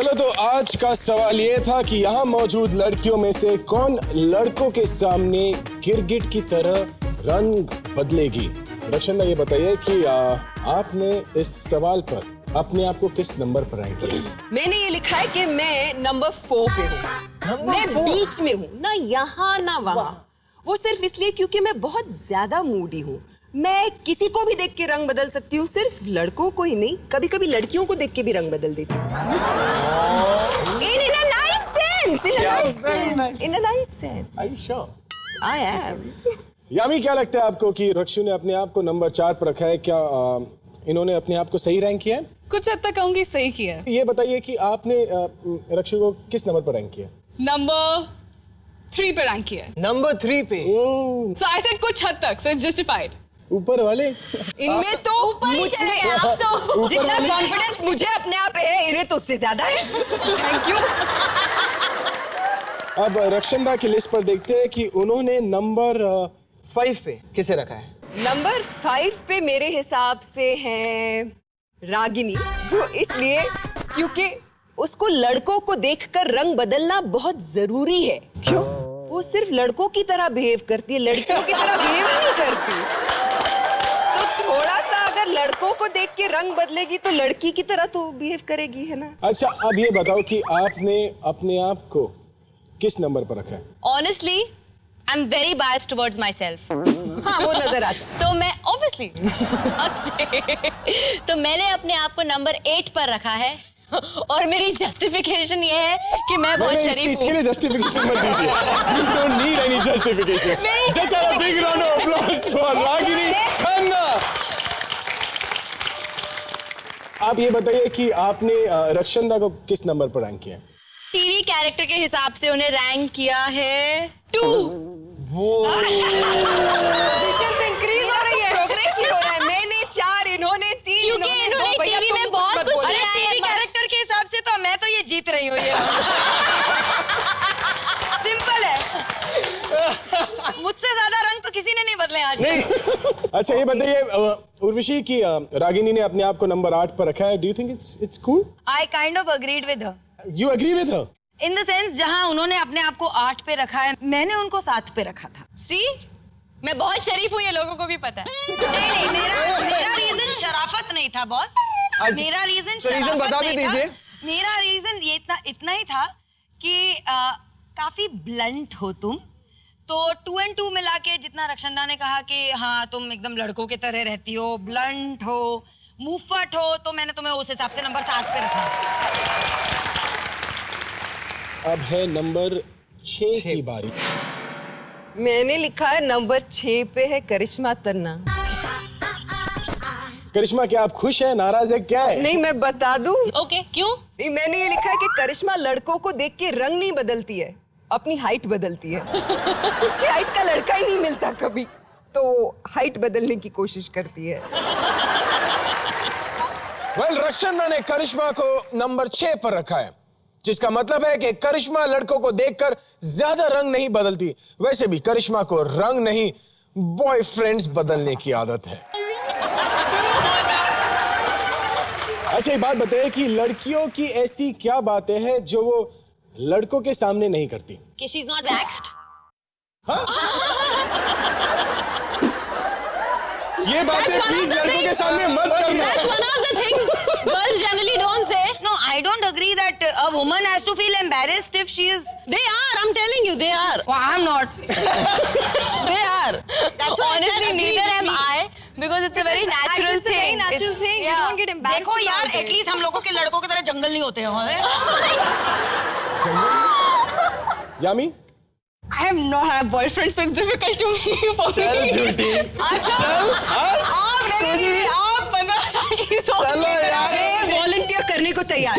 चलो तो आज का सवाल ये था कि यहाँ मौजूद लड़कियों में से कौन लड़कों के सामने गिरगिट की तरह रंग बदलेगी। रक्षना ये बताइए कि आपने इस सवाल पर अपने आप को किस नंबर पर रैंक किया? मैंने ये लिखा है कि मैं नंबर 4 पे हूँ। मैं बीच में हूँ, ना यहाँ ना वहाँ। वो सिर्फ इसलिए क्योंकि मैं बहुत ज्यादा मूडी हूँ। मैं किसी को भी देख के रंग बदल सकती हूँ, सिर्फ लड़कों को ही नहीं, कभी कभी लड़कियों को देख के भी रंग बदल देती हूँ। In a nice sense. Are you sure? I am. यामी, क्या लगता है आपको कि रक्षु ने अपने आप को नंबर 4 पर रखा है? क्या इन्होंने अपने आप को सही रैंक किया है? कुछ हद तक कहूंगी सही किया है। ये बताइए कि आपने रक्षु को किस नंबर पर रैंक किया? नंबर 3 पे रैंक किया है। नंबर 3 पे। So I said कुछ हद तक, so it's justified. ऊपर वाले इनमें तो ऊपर ही चले गए आप तो। जितना कॉन्फिडेंस मुझे अपने आप है, इन्हें तो उससे ज्यादा है। Thank you. अब रक्षनदा की लिस्ट पर देखते हैं कि उन्होंने नंबर 5 पे किसे रखा है? नंबर 5 पे मेरे हिसाब से है रागिनी। वो इसलिए क्योंकि उसको लड़कों को देखकर रंग बदलना बहुत जरूरी है। क्यों? वो सिर्फ लड़कों की तरह बिहेव करती है, लड़कियों की तरह बिहेव ही नहीं करती। तो थोड़ा सा अगर लड़कों को देख के रंग बदलेगी तो लड़की की तरह तो बिहेव करेगी, है ना? अच्छा, अब ये बताओ कि आपने अपने आप को किस नंबर पर रखा है? Honestly, I'm very biased towards myself. हाँ, वो नजर आता। तो मैं obviously तो मैंने अपने आप को नंबर 8 पर रखा है और मेरी जस्टिफिकेशन ये है कि मैं बहुत शरीफ हूँ। इसके लिए जस्टिफिकेशन मत दीजिए। You don't need any justification. Just a big round of applause for Ragini Khanna. आप ये बताइए कि आपने रक्षनदा को किस नंबर पर रैंक किया? टीवी कैरेक्टर के हिसाब से उन्हें रैंक किया है 2। पोजीशंस इंक्रीज हो रही है, प्रोग्रेस हो रहा है। मैंने 4, इन्होंने 3। क्योंकि इन्होंने टीवी में बहुत कुछ किया है। टीवी कैरेक्टर के हिसाब से तो मैं तो ये जीत रही हूँ। ये सिंपल है। मुझसे ज्यादा रंग तो किसी ने नहीं बदले आज। नहीं। अच्छा, ये बताइए उर्वशी की रागिनी ने अपने आप को नंबर 8 पर रखा है। Do you think it's cool? I kind of agreed with her. You agree with her? In the sense जहाँ उन्होंने अपने आप को 8 पे रखा है, मैंने उनको 7 पे रखा था। See? मैं बहुत शरीफ हूँ, ये लोगों को भी पता है। नहीं, मेरा रीजन शराफत नहीं था बॉस। मेरा रीजन शराफत बता भी नहीं था। दीजिए। मेरा रीजन ये इतना ही था कि काफी ब्लंट हो तुम। तो 2 and 2 मिला के जितना रक्षनदा ने कहा कि हाँ तुम एकदम लड़कों की तरह रहती हो, ब्लंट हो, मुफट हो, तो मैंने तुम्हें उस हिसाब से नंबर 7 पे रखा। अब है नंबर 6 की बारी। मैंने लिखा है नंबर 6 पे है करिश्मा तन्ना। करिश्मा, क्या आप खुश हैं, नाराज है, क्या है? नहीं, मैं बता दूं। ओके, क्यों? मैंने ये लिखा है कि करिश्मा लड़कों को देख के रंग नहीं बदलती है, अपनी हाइट बदलती है। उसकी हाइट का लड़का ही नहीं मिलता कभी, तो हाइट बदलने की कोशिश करती है। रक्षनदा ने करिश्मा को नंबर 6 पर रखा है, जिसका मतलब है कि करिश्मा लड़कों को देखकर ज्यादा रंग नहीं बदलती। वैसे भी करिश्मा को रंग नहीं, बॉयफ्रेंड्स बदलने की आदत है। अच्छा, एक बात बताइए कि लड़कियों की ऐसी क्या बातें हैं जो वो लड़कों के सामने नहीं करती? कि she's not waxed? हाँ? ये बातें प्लीज लड़कों के सामने मत करना। That's one of the things girls generally don't say. No, I don't agree that a woman has to feel embarrassed if she is. They are. I'm telling you, they are. Well, I'm not. They are. That's honestly neither am I, because it's a very natural thing. It's a very natural thing. You don't get embarrassed. देखो यार, at least हम लोगों के लड़कों की तरह जंगल नहीं होते हैं। यामी? I have not had a boyfriend, so it's difficult to me. चल झूठी। आप 15 साल की सोच। चलो यार। मैं वॉलंटियर करने को तैयार।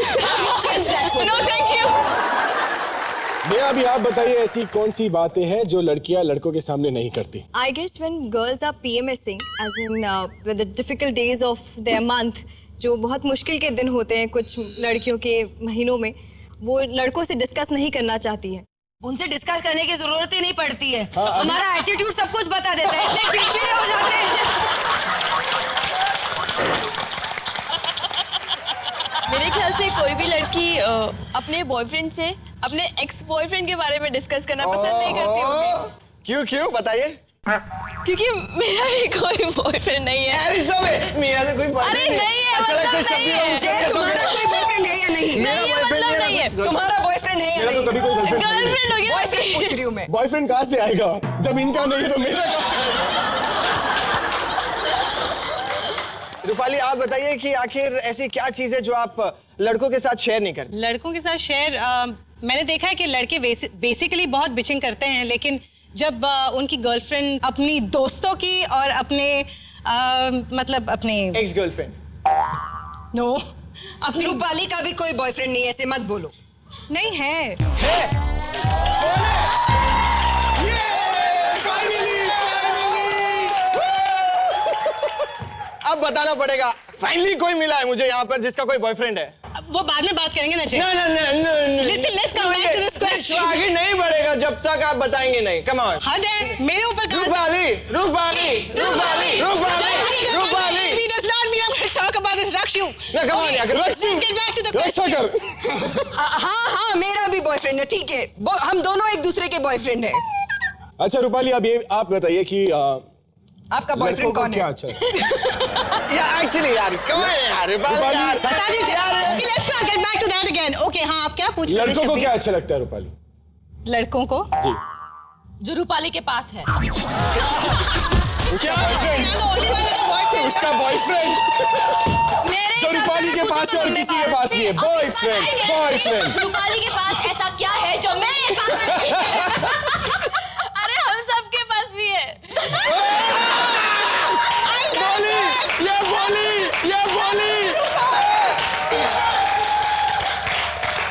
No, thank you. भैया, अभी आप बताइए ऐसी कौन सी बातें हैं जो लड़कियां लड़कों के सामने नहीं करती? I guess when girls are PMSing, as in with the difficult days of their month, जो बहुत मुश्किल के दिन होते हैं कुछ लड़कियों के महीनों में, वो लड़कों से डिस्कस नहीं करना चाहती है। उनसे डिस्कस करने की जरूरत ही नहीं पड़ती है। हमारा एटीट्यूड सब कुछ बता देता है, इसलिए चिड़चिड़े हो जाते हैं। मेरे ख्याल से एक कोई भी लड़की अपने बॉयफ्रेंड से अपने एक्स बॉयफ्रेंड के बारे में डिस्कस करना पसंद नहीं करती होगी। क्यों बताइए। क्योंकि मेरा भी कोई बॉयफ्रेंड नहीं है। मेरा से कोई अरे नहीं है, मतलब नहीं है। तुम्हारा कोई बॉयफ्रेंड है या नहीं? नहीं है, मतलब नहीं है। तुम्हारा बॉयफ्रेंड है या मेरा तो नहीं? कभी कोई गर्लफ्रेंड गर्लफ्रेंड हो गया। बॉयफ्रेंड पूछ रही हूँ मैं। बॉयफ्रेंड कहाँ से आएगा जब इनका नहीं है तो मेरा कहाँ से आएगा? रूपाली आप बताइए कि आखिर ऐसी क्या चीज है जो आप लड़कों के साथ शेयर नहीं करते? लड़कों के साथ शेयर मैंने देखा है कि लड़के बेसिकली बहुत बिचिंग करते हैं, लेकिन जब उनकी गर्लफ्रेंड अपनी दोस्तों की और अपने मतलब अपने एक्स गर्लफ्रेंड नो अपनी रूपाली का भी कोई बॉयफ्रेंड नहीं है, ऐसे मत बोलो। नहीं है। अब बताना पड़ेगा। फाइनली कोई मिला है मुझे यहाँ पर जिसका कोई बॉयफ्रेंड है। वो बाद में बात करेंगे ना जी। Listen, let's come back to this question. आगे नहीं बढ़ेगा जब तक आप बताएंगे नहीं। Come on. हद है मेरे ऊपर Rupali. He does not mean I'm going to talk about this Rakshu. No, come on, यार। Let's get back to the question. हाँ मेरा भी बॉयफ्रेंड है, ठीक है। हम दोनों एक दूसरे के बॉयफ्रेंड है। अच्छा रूपाली, अब ये आप बताइए कि आपका बॉयफ्रेंड कौन है? क्या अच्छा यार एक्चुअली यार कौन है यार रूपाली यार? बता दीजिए। Let's not get back to that again. Okay, हाँ आप क्या पूछ रहे थे? लड़कों को शब्बीर? क्या अच्छा लगता है रूपाली? लड़कों को जी जो रूपाली के पास है। उसका बॉयफ्रेंड, उसका बॉयफ्रेंड जो रूपाली के पास है और किसी के पास नहीं है। बॉयफ्रेंड रूपाली के पास ऐसा क्या है जो मेरे पास नहीं है? अरे हम सबके पास भी है।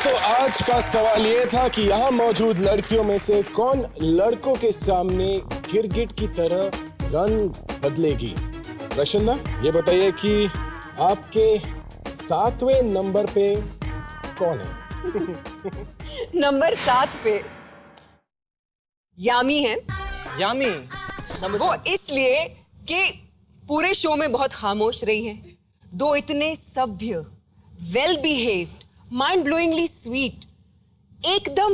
तो आज का सवाल ये था कि यहाँ मौजूद लड़कियों में से कौन लड़कों के सामने गिरगिट की तरह रंग बदलेगी? रशंदा, ये बताइए कि आपके 7वें नंबर पे कौन है? नंबर 7 पे यामी है। यामी वो इसलिए कि पूरे शो में बहुत खामोश रही है, दो इतने सभ्य, well behaved, mind blowingly sweet, एकदम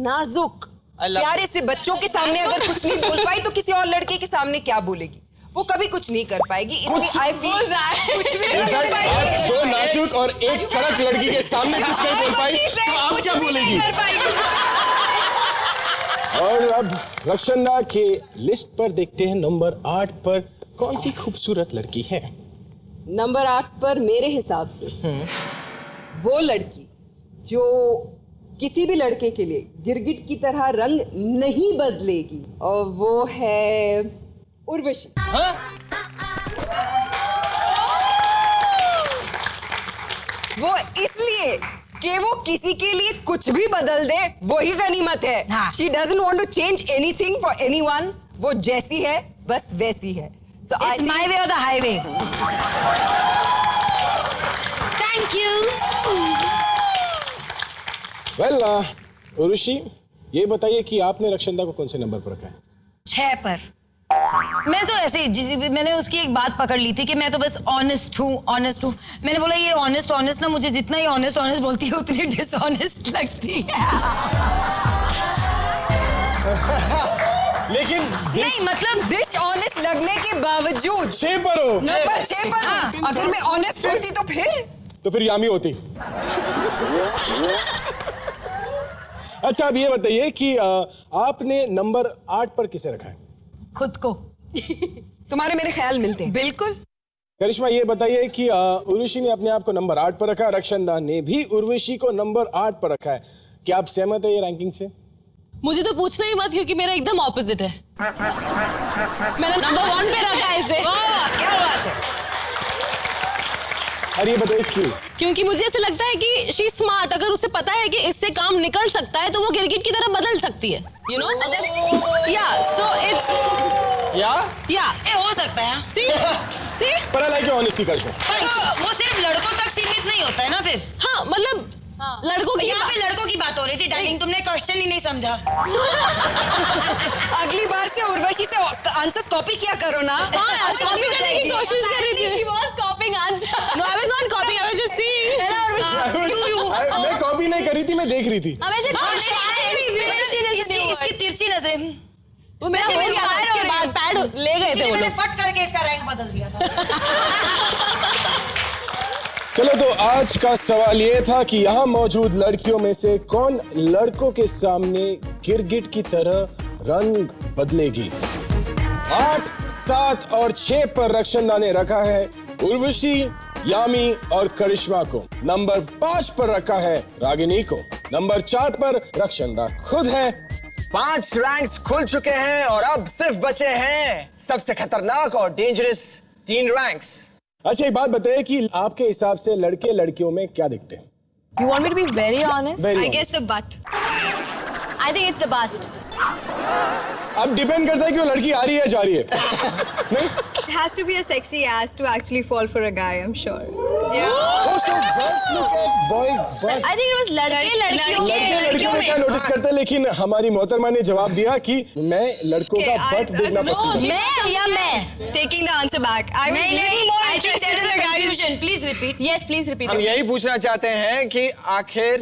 नाजुक प्यारे से बच्चों के सामने अगर कुछ नहीं बोल पाई तो किसी और लड़के के सामने क्या बोलेगी? वो कभी कुछ नहीं कर पाएगी, इसलिए आई फील कुछ भी नहीं कर आज पाएगी। दो नाजुक और एक सड़क लड़की के सामने कुछ नहीं बोल पाई तो आप क्या बोलेगी? और अब रक्षंदा के लिस्ट पर देखते हैं नंबर 8 पर कौन सी खूबसूरत लड़की है? नंबर 8 पर मेरे हिसाब से वो लड़की जो किसी भी लड़के के लिए गिरगिट की तरह रंग नहीं बदलेगी, और वो है उर्वशी। वो इसलिए कि वो किसी के लिए कुछ भी बदल दे, वही गनीमत है। She doesn't want to change anything for anyone. वो जैसी है बस वैसी है। So I It's think my way or the highway. Thank you. Well Urvashi, ये बताइए कि आपने रक्षंदा को कौन से नंबर पर रखा है? 6 पर। मैं तो ऐसे मैंने उसकी एक बात पकड़ ली थी कि मैं तो बस ऑनेस्ट हूँ। मैंने बोला ये ऑनेस्ट ना, मुझे जितना ही ऑनेस्ट बोलती है उतनी डिसऑनेस्ट लगती है। लेकिन नहीं मतलब डिसऑनेस्ट लगने के बावजूद 6 पर हो। नंबर 6 पर हूँ। अगर मैं ऑनेस्ट होती तो फिर यामी होती। अच्छा, अब ये बताइए कि आपने नंबर 8 पर किसे रखा है? खुद को। तुम्हारे मेरे ख्याल मिलते हैं। बिल्कुल। करिश्मा, ये बताइए कि उर्वशी ने अपने आप को नंबर 8 पर रखा है, रक्षंदा ने भी उर्वशी को नंबर 8 पर रखा है। क्या आप सहमत है ये रैंकिंग से? मुझे तो पूछना ही मत, क्योंकि मेरा एकदम ऑपोजिट है। मैंने नंबर 1 पे रखा है इसे। क्या बात है? और ये बताइए क्यों? क्योंकि मुझे ऐसा लगता है कि शी स्मार्ट। अगर उसे पता है कि इससे काम निकल सकता है तो वो गिरगिट की तरह बदल सकती है, यू नो। अगर या सो इट्स या हो सकता है। सी पर आई लाइक योर ऑनेस्टी करिश्मा। पर वो सिर्फ लड़कों तक सीमित नहीं होता है ना फिर। हाँ मतलब लड़कों की यहाँ पे लड़कों की बात हो रही थी डार्लिंग, तुमने क्वेश्चन ही नहीं समझा। अगली बार से उर्वशी से आंसर्स कॉपी किया करो ना। कॉपी करने की कोशिश कर रही थी। She was copying answer. No, I was not copying. I was just seeing. है ना उर्वशी? देख रही थी? अब ऐसे इसकी तिरछी नजरें। वो मेरा हो गया था, उसके बाद पैड ले गए थे वो लोग। फट करके इसका रैंक बदल दिया था। चलो तो आज का सवाल ये था कि यहाँ मौजूद लड़कियों में से कौन लड़कों के सामने गिरगिट की तरह रंग बदलेगी। 8, 7 और 6 पर रक्षंदा ने रखा है उर्वशी, यामी और करिश्मा को। नंबर 5 पर रखा है रागिनी को। नंबर 4 पर रक्षंदा खुद है। 5 रैंक्स खुल चुके हैं और अब सिर्फ बचे हैं सबसे खतरनाक और डेंजरस 3 रैंक्स। अच्छा एक बात बताइए कि आपके हिसाब से लड़के लड़कियों में क्या दिखते हैं? You want me to be very honest? I guess the butt. I think it's the bust. अब डिपेंड करता है कि वो लड़की आ रही है जा रही है। नहीं? It has to be a sexy ass to actually fall for a guy, I'm sure. Oh, so girls look at boys' butt. I think it was लड़के लड़कियों लड़कियों में क्या नोटिस करते हैं, लेकिन हमारी मोहतरमा ने जवाब दिया कि मैं लड़कों का बट देखना पसंद है। मैं Taking the answer back. I was little more interested in the guys. Please repeat. Yes, please repeat. हम यही पूछना चाहते हैं कि आखिर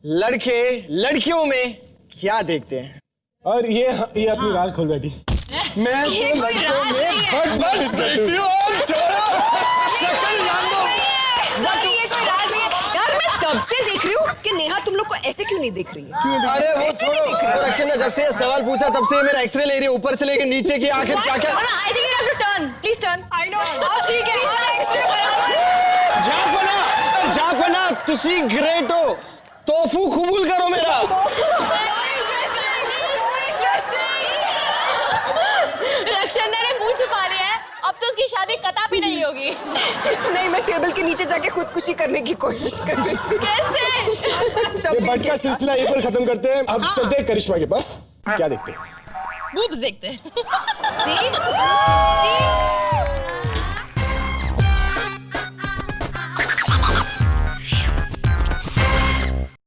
लड़के लड़कियों में क्या देखते हैं। और ये अपनी राज खोल बैठी। मैं ये तो कोई लड़कों राज में नहीं है। बट देखती हूँ। शक्ल जान दो। Sorry, ये कोई राज नहीं है। यार मैं तब से देख रही हूँ कि नेहा तुम लोग को ऐसे क्यों नहीं देख रही है? अरे वो छोड़ो, रक्षंदा जब से ये सवाल पूछा तब से मेरा एक्सरे ले रही है ऊपर से लेकर नीचे की। आखिर क्या क्या I think you have to turn. Please turn. I know. अब ठीक है। अब extra बराबर। जापना तुसी ग्रेट हो, तोफू कबूल करो मेरा। रक्षंदा ने मुंह छुपा लिया है, अब तो उसकी शादी कतई नहीं होगी। नहीं, मैं टेबल के नीचे जाके खुदकुशी करने की कोशिश कर रही थी। कैसे? ये बट का सिलसिला यहीं पर खत्म करते हैं। अब चलते हैं करिश्मा के पास। क्या देखते हैं? बूब्स देखते हैं। See?